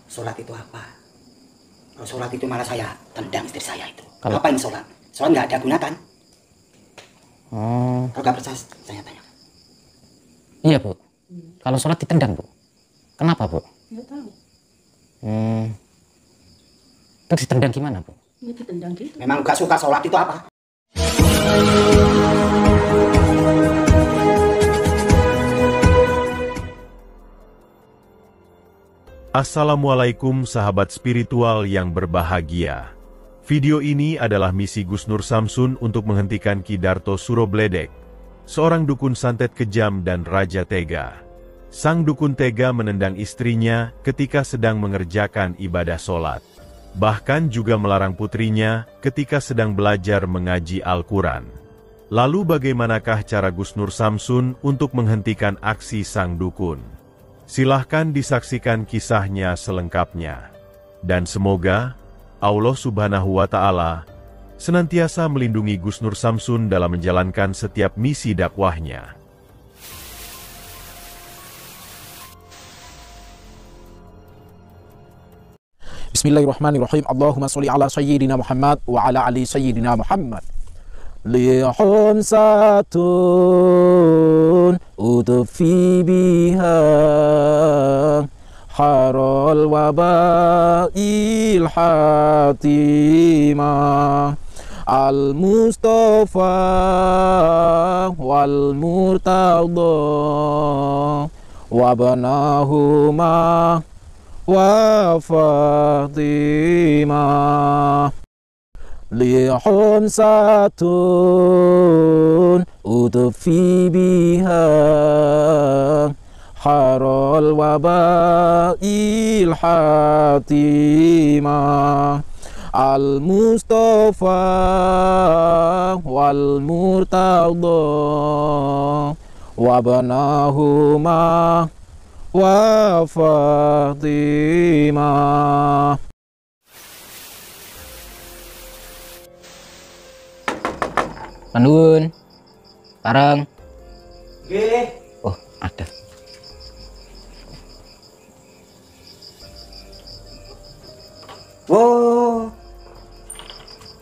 sholat itu apa? Kalau sholat itu malah saya tendang istri saya itu. Ngapain sholat? Sholat nggak ada guna kan? Oh. Kalau nggak percaya, saya tanya. Iya, Bu. Kalau sholat ditendang, Bu. Kenapa, Bu? Nggak tahu. Terus ditendang gimana, Bu? Ya ditendang gitu. Memang nggak suka sholat itu apa? Assalamualaikum sahabat spiritual yang berbahagia. Video ini adalah misi Gus Nur Samsun untuk menghentikan Ki Darto Surobledek, seorang dukun santet kejam dan raja tega. Sang dukun tega menendang istrinya ketika sedang mengerjakan ibadah sholat. Bahkan juga melarang putrinya ketika sedang belajar mengaji Al-Quran. Lalu bagaimanakah cara Gus Nur Samsun untuk menghentikan aksi sang dukun? Silahkan disaksikan kisahnya selengkapnya. Dan semoga Allah Subhanahu wa Ta'ala senantiasa melindungi Gus Nur Samsun dalam menjalankan setiap misi dakwahnya. Bismillahirrahmanirrahim. Allahumma sholli ala sayyidina Muhammad wa ala ali sayyidina Muhammad. Lihum satun udfi biha harol wabail hatimah al-Mustafa wal murtada wabanahuma wa Fatimah. Lihum satun udfi biha harol wabail hatimah al-Mustafa wal murtada wabanahuma wa Fatimah. Pandun, bareng. Oke. Oh, ada. Wow.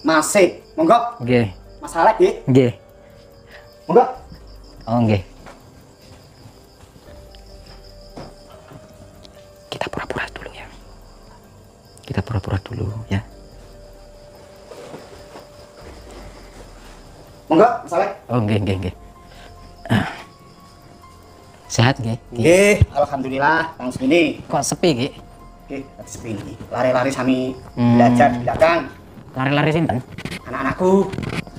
Masih. Monggo. Oke. Masalah, Dik. Oke. Monggo. Oh, oke. Kita pura-pura dulu ya. Kita pura-pura dulu ya. Monggo, masalah. Oh, oke. Sehat, Ki? Nggih, alhamdulillah, Kang Sini. Kok sepi, Ki? Nggih, sepi ini. Lari-lari sami belajar di belakang. Lari-lari sinten? Anak-anakku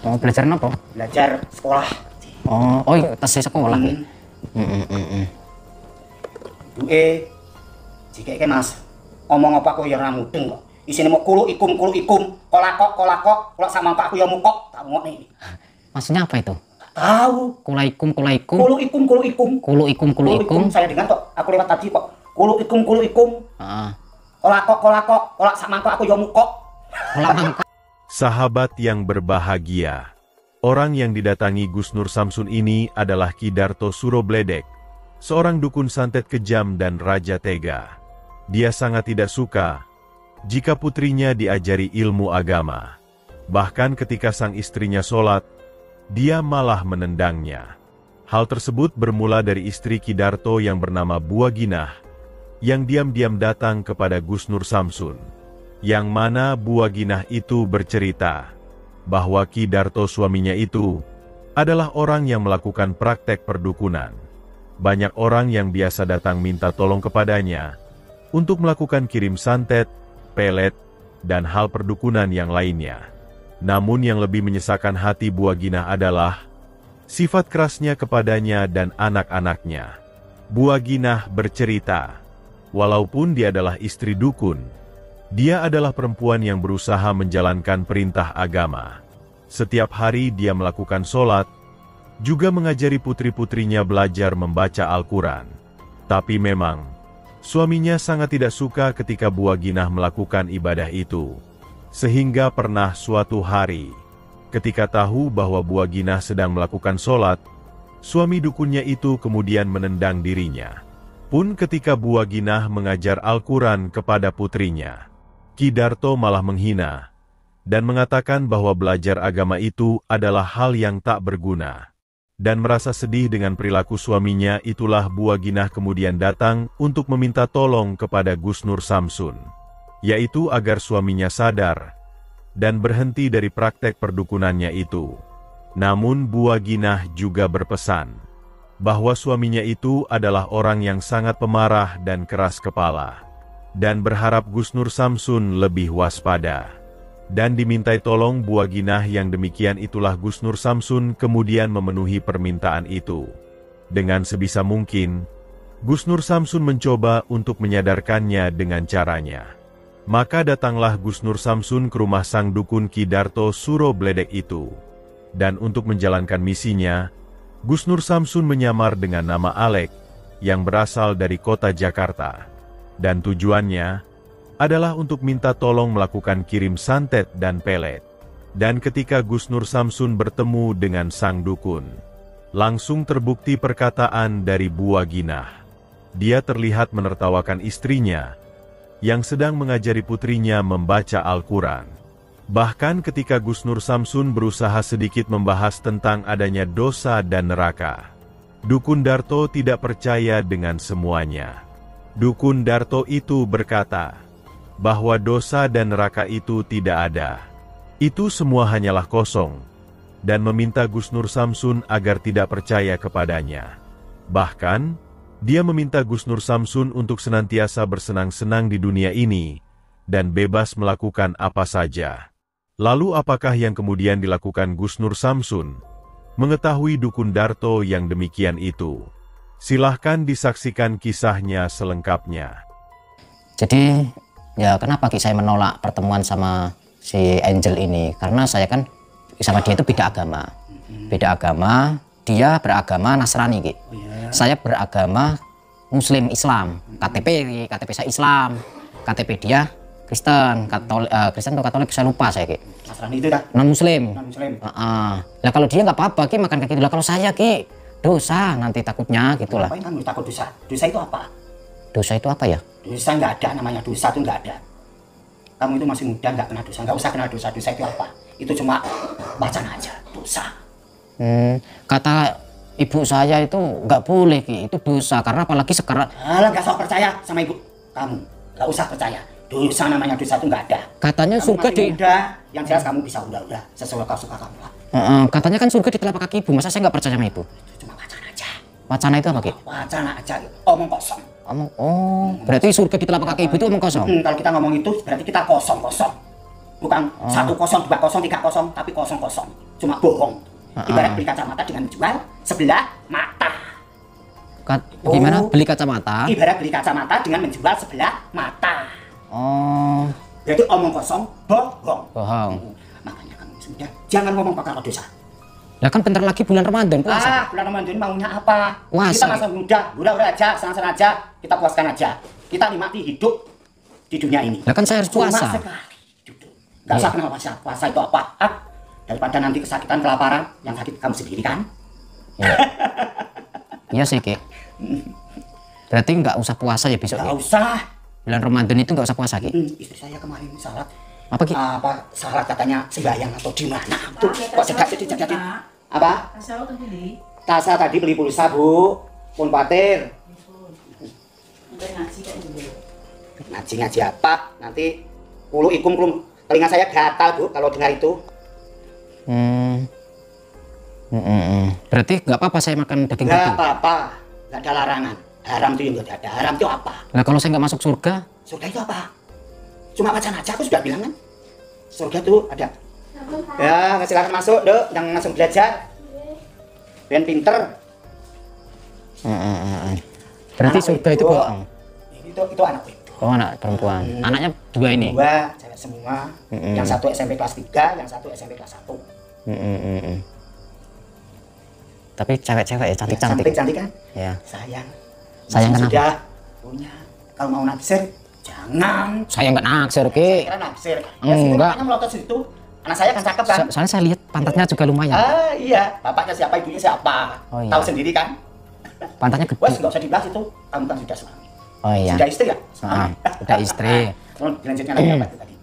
Mau belajar napa? belajar sekolah. Oh iya, tes sekolah, Ki. Jika Mas, omong apa aku ya ora mudeng kok. Isine mau kulu ikum, kolakok, kalau sama Pak aku ya mukok, tak ngok nih. Maksudnya apa itu? Tahu. Kulaikum. Kulu ikum. Saya dengar kok, aku lewat tadi kok. Kulu ikum. Heeh. Kolakok, kolak sama aku ya mukok. Sahabat yang berbahagia, orang yang didatangi Gus Nur Samsun ini adalah Ki Darto Surobledek, seorang dukun santet kejam dan raja tega. Dia sangat tidak suka jika putrinya diajari ilmu agama. Bahkan ketika sang istrinya sholat, dia malah menendangnya. Hal tersebut bermula dari istri Ki Darto yang bernama Buaginah, yang diam-diam datang kepada Gus Nur Samsun. Yang mana Buaginah itu bercerita bahwa Ki Darto suaminya itu adalah orang yang melakukan praktek perdukunan. Banyak orang yang biasa datang minta tolong kepadanya untuk melakukan kirim santet, pelet, dan hal perdukunan yang lainnya. Namun yang lebih menyesakan hati Buaginah adalah sifat kerasnya kepadanya dan anak-anaknya. Buaginah bercerita, walaupun dia adalah istri dukun, dia adalah perempuan yang berusaha menjalankan perintah agama. Setiap hari dia melakukan sholat, juga mengajari putri-putrinya belajar membaca Al-Quran. Tapi memang, suaminya sangat tidak suka ketika Buaginah melakukan ibadah itu. Sehingga pernah suatu hari, ketika tahu bahwa Buaginah sedang melakukan sholat, suami dukunnya itu kemudian menendang dirinya. Pun ketika Buaginah mengajar Al-Quran kepada putrinya, Ki Darto malah menghina dan mengatakan bahwa belajar agama itu adalah hal yang tak berguna. Dan merasa sedih dengan perilaku suaminya, itulah Buaginah kemudian datang untuk meminta tolong kepada Gusnur Samsun, yaitu agar suaminya sadar dan berhenti dari praktek perdukunannya itu. Namun Buaginah juga berpesan bahwa suaminya itu adalah orang yang sangat pemarah dan keras kepala, dan berharap Gusnur Samsun lebih waspada. Dan dimintai tolong Buaginah yang demikian, itulah Gusnur Samsun kemudian memenuhi permintaan itu. Dengan sebisa mungkin, Gusnur Samsun mencoba untuk menyadarkannya dengan caranya. Maka datanglah Gusnur Samsun ke rumah sang dukun Ki Darto Surobledek itu. Dan untuk menjalankan misinya, Gusnur Samsun menyamar dengan nama Alek yang berasal dari kota Jakarta. Dan tujuannya adalah untuk minta tolong melakukan kirim santet dan pelet. Dan ketika Gusnur Samsun bertemu dengan sang dukun, langsung terbukti perkataan dari Buaginah. Dia terlihat menertawakan istrinya yang sedang mengajari putrinya membaca Al-Quran. Bahkan ketika Gusnur Samsun berusaha sedikit membahas tentang adanya dosa dan neraka, Dukun Darto tidak percaya dengan semuanya. Dukun Darto itu berkata bahwa dosa dan neraka itu tidak ada. Itu semua hanyalah kosong, dan meminta Gusnur Samsun agar tidak percaya kepadanya. Bahkan, dia meminta Gusnur Samsun untuk senantiasa bersenang-senang di dunia ini, dan bebas melakukan apa saja. Lalu apakah yang kemudian dilakukan Gusnur Samsun? Mengetahui Dukun Darto yang demikian itu, silahkan disaksikan kisahnya selengkapnya. Jadi, ya kenapa Ki saya menolak pertemuan sama si Angel ini? Karena saya kan sama dia itu beda agama. Beda agama, dia beragama Nasrani, Ki. Saya beragama Muslim Islam. KTP saya Islam, KTP dia Kristen, Kristen atau Katolik saya lupa saya, Ki. Nasrani itu dah. Non-Muslim. Non-Muslim. Nah kalau dia nggak apa-apa, Ki, makan kayak gitu. Lah kalau saya, Ki, dosa nanti takutnya gitulah. Ngapain kamu takut dosa? Dosa itu apa? Dosa itu apa ya? Dosa nggak ada, namanya dosa itu nggak ada. Kamu itu masih muda, nggak kena dosa, nggak usah kena dosa. Dosa itu apa? Itu cuma bacaan aja, dosa. Kata ibu saya itu nggak boleh, Ki, itu dosa. Karena apalagi sekarang. Alah, nggak usah percaya sama ibu kamu, nggak usah percaya. Dosa namanya dosa itu nggak ada. Katanya kamu surga masih di. muda, yang jelas kamu bisa udah sesuai kau suka kamu lah. Katanya kan surga di telapak kaki ibu. Masa saya nggak percaya sama ibu? Itu cuma bacaan aja. Wacana itu apa, Ki? Wacana aja, omong kosong. Berarti surga di telapak kaki ibu itu omong kosong. Kalau kita ngomong itu berarti kita kosong. Bukan 1-0, 2-0, 3-0, tapi kosong. Cuma bohong. Ibarat beli kacamata dengan menjual sebelah mata. Gimana? Beli kacamata? Ibarat beli kacamata dengan menjual sebelah mata. Berarti omong kosong, bohong. Makanya kamu sudah jangan ngomong perkara dosa. Lah kan bentar lagi bulan Ramadan puasa. Bulan Ramadan maunya apa? Puasa. Kita masih muda, udah aja, senang-senang aja, kita puaskan aja. Kita nikmati hidup di dunia ini. Lah kan saya harus puasa. Cuma sekali duduk. Gak usah kenal puasa. Puasa itu apa? Daripada nanti kesakitan, kelaparan, yang sakit kamu sendiri kan? Iya sih, Ki. Berarti nggak usah puasa ya besok? Nggak usah. Bulan Ramadan itu nggak usah puasa, Ki? Istri saya kemarin salat. Apa, Ki? Salat katanya sembahyang atau di mana? Tuh, kok cegat. Apa? Tasa tadi beli pulsa, Bu. Pun patir. Ngaji apa? Nanti kulu ikum telinga saya gatal, Bu, kalau dengar itu. Berarti nggak apa-apa saya makan daging Nggak babi? apa-apa, nggak ada larangan. Haram itu nggak ada. Haram itu apa? Nah kalau saya nggak masuk surga? Surga itu apa? Cuma bacaan aja, aku sudah bilang kan. Surga itu ada. Ya, silakan masuk, Dok. Yang langsung belajar. Ben pinter. Berarti Anak surga itu bohong? Itu anak itu. Oh, anak perempuan. Anaknya dua ini? Dua, cewek semua. Yang satu SMP kelas 3, yang satu SMP kelas 1. Tapi cewek-cewek ya, cantik-cantik. Cantik kan? Ya. Sayang kenapa? Sudah punya. Kalau mau naksir, jangan. Saya nggak naksir, Ki. Kira naksir. Enggak. Makanya melotot situ. Anak saya kan cakep kan? Soalnya saya lihat pantatnya juga lumayan. Iya. Bapaknya siapa, ibunya siapa? Oh, iya. Tahu sendiri kan? Pantatnya gede. Wes nggak usah dibahas itu, kamu kan sudah suami. Oh iya. Sudah istri ya? Udah istri. Oh, dilanjutnya lagi apa itu tadi?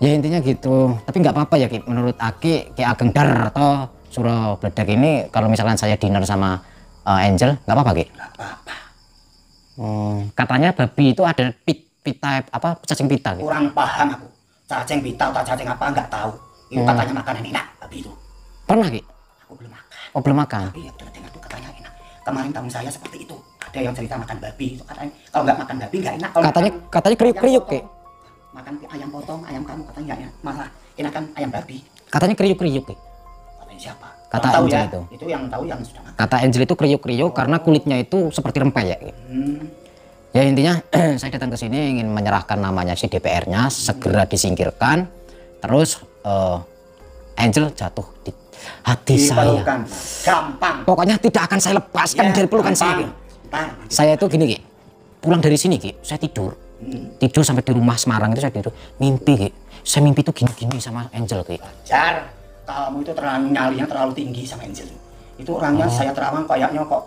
Ya intinya gitu. Tapi nggak apa-apa ya Ki. Menurut Aki, Ki Ageng Darto Suro Bledek ini kalau misalkan saya dinner sama Angel, nggak apa-apa Ki? Nggak apa-apa. Katanya babi itu ada pita apa cacing pita gitu. Kurang paham aku. Cacing pita atau cacing apa nggak tahu. Itu katanya makanan enak babi itu. Pernah Ki? Aku belum makan. Oh belum makan. Tapi ya udah dengar tuh katanya enak. Kemarin tamu saya seperti itu. Ada yang cerita makan babi itu katanya kalau nggak makan babi nggak enak. Kalau Katanya kriuk-kriuk Ki. Makan ayam potong, ayam kamu katanya nggak enak. Malah enakan ayam babi. Katanya kriuk-kriuk Ki. Katanya siapa? Kata Yang tahu Angel ya, itu. Itu yang tahu yang sudah makan. Kata Angel itu kriuk-kriuk karena kulitnya itu seperti rempeyek. Ki. Ya intinya saya datang ke sini ingin menyerahkan namanya si DPR-nya segera disingkirkan. Terus Angel jatuh di hati saya. Diperlukan. Gampang. Pokoknya tidak akan saya lepaskan dari pelukan saya. Ki. Ntar. Saya itu gini Ki, pulang dari sini Ki, saya tidur. Tidur sampai di rumah Semarang itu saya tidur. Mimpi Ki, saya mimpi itu gini-gini sama Angel Ki. Jar, kamu itu terlalu nyalinya terlalu tinggi sama Angel. Itu orangnya saya terawang kayaknya kok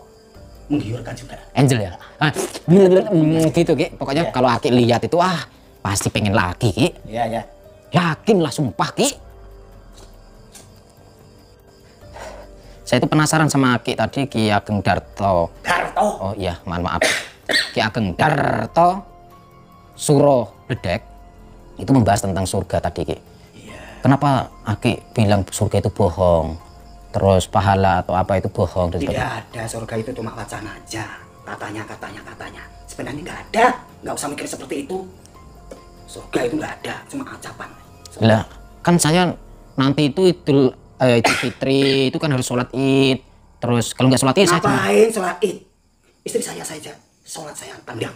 menggiurkan juga. Angel ya? Gitu Ki, pokoknya kalau Aki lihat itu pasti pengen lagi Ki. Iya, ya. Yakin lah sumpah Ki. Saya itu penasaran sama Ki tadi, Ki Ageng Darto. Darto. Oh iya, maaf. Ki Ageng Darto Suro Bledek itu membahas tentang surga tadi Ki. Kenapa Aki bilang surga itu bohong? Terus pahala atau apa itu bohong? Tidak ada, surga itu cuma wacana aja. Katanya. Sebenarnya nggak ada. Nggak usah mikir seperti itu. Surga itu nggak ada, cuma ucapan. Lah, kan saya nanti itu Idul Fitri itu kan harus sholat Id. Terus kalau nggak sholat Id saya Ngapain sholat Id? Istri saya saja sholat saya tendang.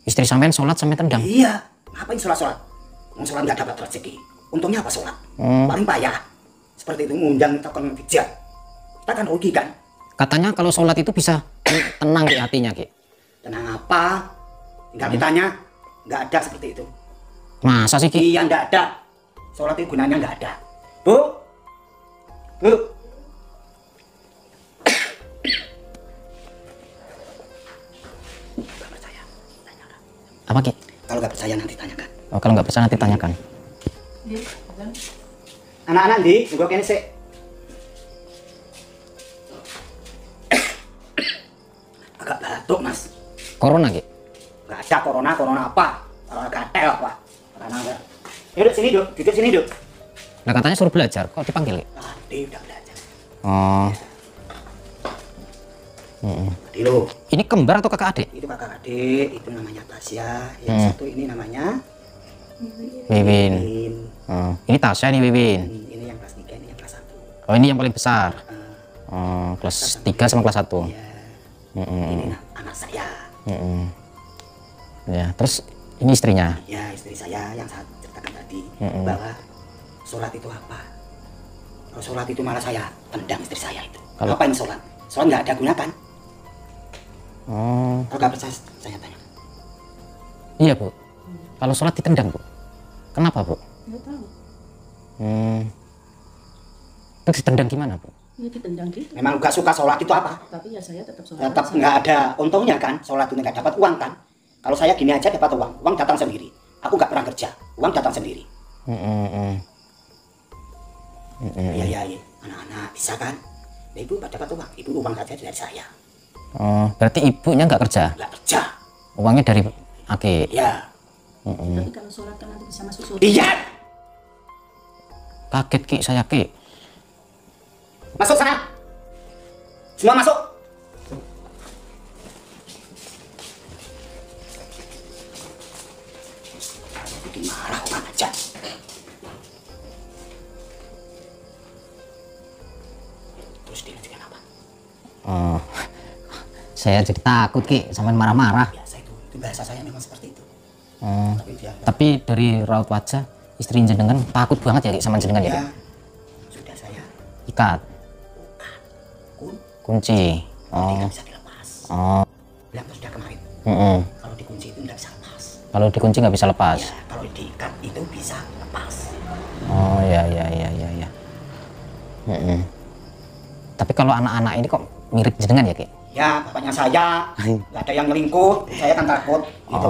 istri sampean sholat sampai tendang. Iya, ngapain sholat? Mau sholat nggak dapat rezeki. Untungnya apa sholat? Paling payah. Seperti itu ngundang token hijab. Kita kan rugi kan? Katanya kalau sholat itu bisa tenang di hatinya Ki. Tenang apa? Tinggal ditanya. Nggak ada seperti itu. Masa sih Ki? Iya, nggak ada. Sholat itu gunanya nggak ada. Bu, nggak percaya, tanyakan. Apa Ki? Kalau nggak percaya nanti tanyakan. Oh, kalau nggak percaya nanti tanyakan. Anak-anak di, gue kene sih. Agak batuk mas. Corona Ki? Nggak ada corona apa? Corona gatel apa? Corona enggak. Yaudah sini duduk sini duduk. Nah katanya suruh belajar, kok dipanggil Ki? Tadi udah belajar. Oh. Tadi lo. Ini kembar atau kakak adik? Itu kakak adik, itu namanya Tasya. Yang satu ini namanya Wiwin. Win. Oh. Ini Tasya nih Wiwin. Ini yang kelas 3, ini yang kelas 1. Oh ini yang paling besar. Oh, kelas 3 sama kelas 1. Iya. Ini anak saya. Ya, terus ini istrinya. Ya, istri saya yang saya ceritakan tadi bahwa sholat itu apa? Kalau sholat itu malah saya tendang istri saya itu. Kalau- Ngapain sholat? Sholat nggak ada guna kan? Oh, Kalau nggak percaya saya tanya. iya Bu. Kalau sholat ditendang Bu. Kenapa Bu? Nggak tahu. Terus ditendang gimana Bu? Ya ditendang gitu. Memang nggak suka sholat itu apa? Tapi ya saya tetap sholat. Tetap nggak ada untungnya kan? Sholat itu nggak dapat uang kan? Kalau saya gini aja dapat uang datang sendiri. Aku nggak pernah kerja, uang datang sendiri. Iya, anak-anak bisa kan? Nah, ibu dapat uang, ibu uang saja dari saya. Oh, berarti ibunya nggak kerja? Nggak kerja. Uangnya dari Aki. Ya, Tapi kalau sholat kan nanti bisa masuk surga. iya. Kaget Ki, saya Ki. Masuk sana. Semua masuk. Bikin marah orang aja. Terus dilanjutkan apa? Oh, saya jadi takut Ki, sampai marah-marah. Biasa itu bahasa saya memang seperti itu. Oh, Tapi dia tapi dari raut wajah istri jenengan takut banget ya Ki sama jenengan ya Ki? ya sudah saya Ikat, kun, kunci. tidak bisa dilepas. Oh, Bilang sudah kemarin. Kalau dikunci itu tidak bisa lepas. kalau dikunci nggak bisa lepas. Ya, kalau diikat itu bisa lepas. Oh ya. Tapi kalau anak-anak ini kok mirip jenengan ya Ki? Ya, bapaknya saya. Nggak ada yang nyelingkuh. Saya kan takut. Gitu.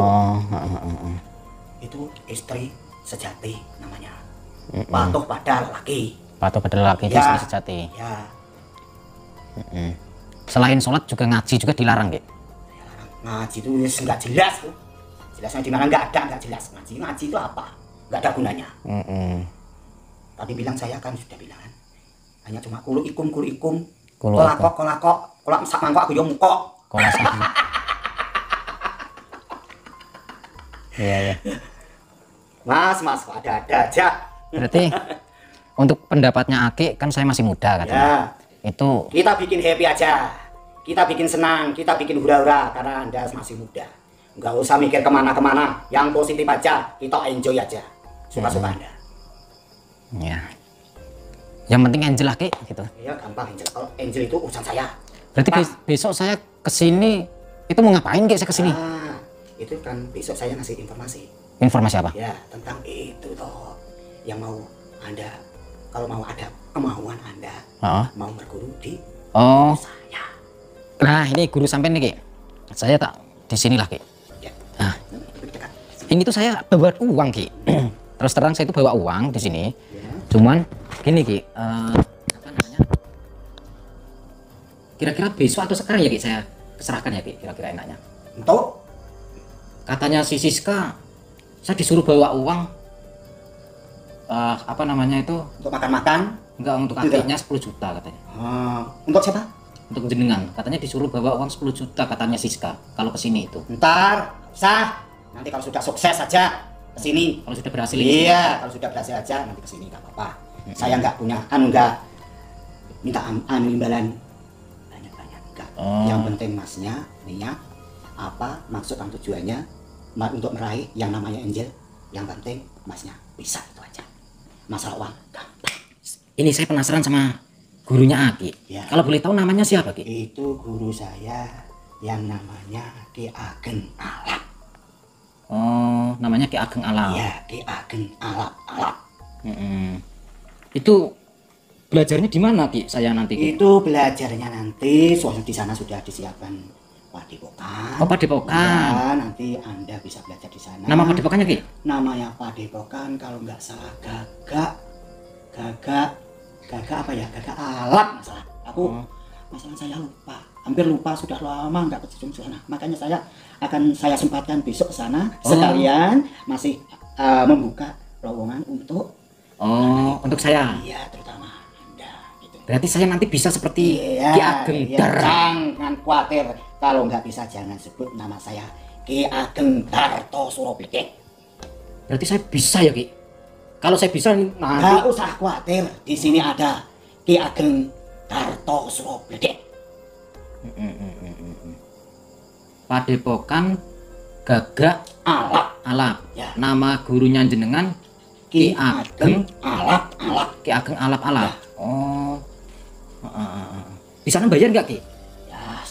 Itu istri sejati namanya. Patuh pada laki. Patuh pada laki itu istri sejati. Ya. Selain sholat juga ngaji juga dilarang, Ki? Ngaji itu nggak jelas tuh. Jelasnya di mana nggak ada, nggak jelas. Ngaji itu apa? Nggak ada gunanya. Tadi bilang saya kan sudah bilang. Hanya cuma kulu ikum. Kolak sak mangkok aku yo mukok. Kolak sak. Iya. Mas, ada aja. Berarti untuk pendapatnya Aki kan saya masih muda katanya. Ya. Itu Kita bikin happy aja. Kita bikin senang, kita bikin hura-hura karena Anda masih muda. Nggak usah mikir kemana-kemana. Yang positif aja, kita enjoy aja. Suka-suka Anda. ya. Yang penting Angel lah, Ki, gitu. Iya, gampang Angel. Kalau Angel itu urusan saya. Berarti besok saya kesini itu mau ngapain, Ki, saya kesini? Itu kan besok saya ngasih informasi. Informasi apa? Ya, tentang itu toh. Yang mau Anda, kalau mau ada kemauan Anda, mau berguru di saya. Nah, ini guru sampean nih, Ki. Saya tak di sinilah, Ki. Ya. Nah, ini tuh saya bawa uang, Ki. Terus terang saya itu bawa uang di sini. Ya. Cuman gini, Ki, apa namanya? Kira-kira besok atau sekarang ya, Ki, saya serahkan ya, Ki, kira-kira enaknya. Untuk Katanya si Siska, saya disuruh bawa uang, apa namanya itu? untuk makan-makan. Enggak, untuk adiknya 10 juta katanya. Untuk siapa? Untuk jenengan, katanya disuruh bawa uang 10 juta katanya Siska kalau kesini itu. Ntar, sah. Nanti kalau sudah sukses aja kesini. Kalau sudah berhasil. Iya, kalau sudah berhasil aja nanti kesini nggak apa-apa. Saya nggak punya nggak minta imbalan banyak-banyak enggak. Yang penting masnya niat apa maksud dan tujuannya untuk meraih yang namanya Angel. Yang penting masnya bisa, itu aja. Masalah uang gampang. Ini saya penasaran sama gurunya Aki. Ya. Kalau boleh tahu namanya siapa, Ki? Itu guru saya yang namanya Ki Ageng Alap. Oh, namanya Ki Ageng Alap. Iya, Ki Ageng Alap. Itu belajarnya di mana, Ki? Saya nanti, Ki? Itu belajarnya nanti soalnya di sana sudah disiapkan padepokan. Oh, padepokan. Ya, nanti Anda bisa belajar di sana. Nama padepokannya, Ki? Namanya padepokan kalau nggak salah Gagak apa ya? Gagak Alap masalah. Masalah saya lupa. Hampir lupa, sudah lama nggak ke sana. Makanya saya sempatkan besok ke sana sekalian masih membuka lowongan untuk untuk saya. Iya, terutama Anda gitu. Berarti saya nanti bisa seperti Ki Ageng Dar. Jangan khawatir, kalau nggak bisa jangan sebut nama saya Ki Ageng Darto Surobledek. Berarti saya bisa ya, Ki? Kalau saya bisa nanti Nggak usah khawatir, di sini ada Ki Ageng Darto Surobledek. Padepokan Gagak Alap. Ya. Nama gurunya jenengan Ki Ageng Alap. Ki Ageng Alap. Oh. Di sana bayar nggak, Ki? Ya,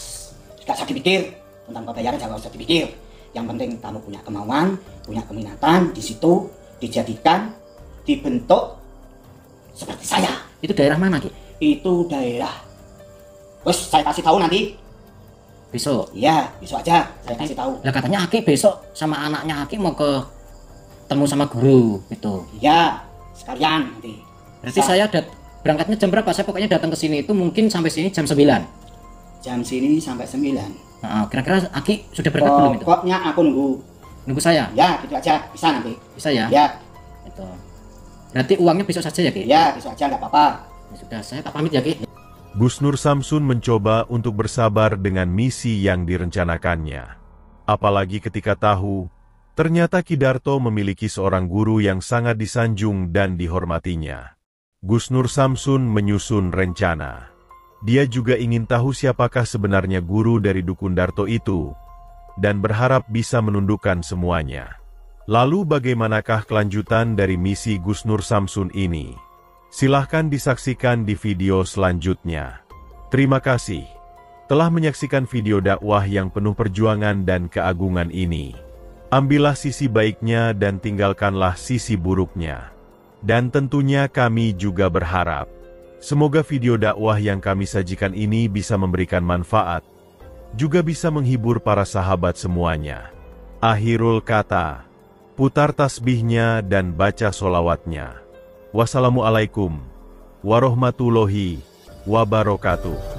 nggak usah dipikir tentang pembayaran, jangan usah dipikir. Yang penting kamu punya kemauan, punya keminatan, di situ dijadikan, dibentuk seperti saya. Itu daerah mana, Ki? Itu daerah. Terus saya kasih tahu nanti. Besok. Iya, besok aja saya kasih tahu. Lah katanya Aki besok sama anaknya Aki mau ketemu sama guru gitu. Iya, sekalian nanti. Berarti saya berangkatnya jam berapa? Saya pokoknya datang ke sini itu mungkin sampai sini jam 9. Jam sini sampai 9. Kira-kira Aki sudah berangkat belum itu? Pokoknya aku Nunggu saya? Ya, gitu aja. Bisa nanti. Bisa ya? Ya. Itu. Berarti uangnya besok saja ya, Ki? Ya, besok aja nggak apa-apa. Ya sudah, saya tak pamit ya, Ki. Gusnur Samsun mencoba untuk bersabar dengan misi yang direncanakannya. Apalagi ketika tahu, ternyata Ki Darto memiliki seorang guru yang sangat disanjung dan dihormatinya. Gusnur Samsun menyusun rencana. Dia juga ingin tahu siapakah sebenarnya guru dari dukun Darto itu, dan berharap bisa menundukkan semuanya. Lalu bagaimanakah kelanjutan dari misi Gusnur Samsun ini? Silahkan disaksikan di video selanjutnya. Terima kasih telah menyaksikan video dakwah yang penuh perjuangan dan keagungan ini. Ambillah sisi baiknya dan tinggalkanlah sisi buruknya. Dan tentunya kami juga berharap, semoga video dakwah yang kami sajikan ini bisa memberikan manfaat juga bisa menghibur para sahabat semuanya. Akhirul kata, putar tasbihnya dan baca solawatnya. Wassalamualaikum warahmatullahi wabarakatuh.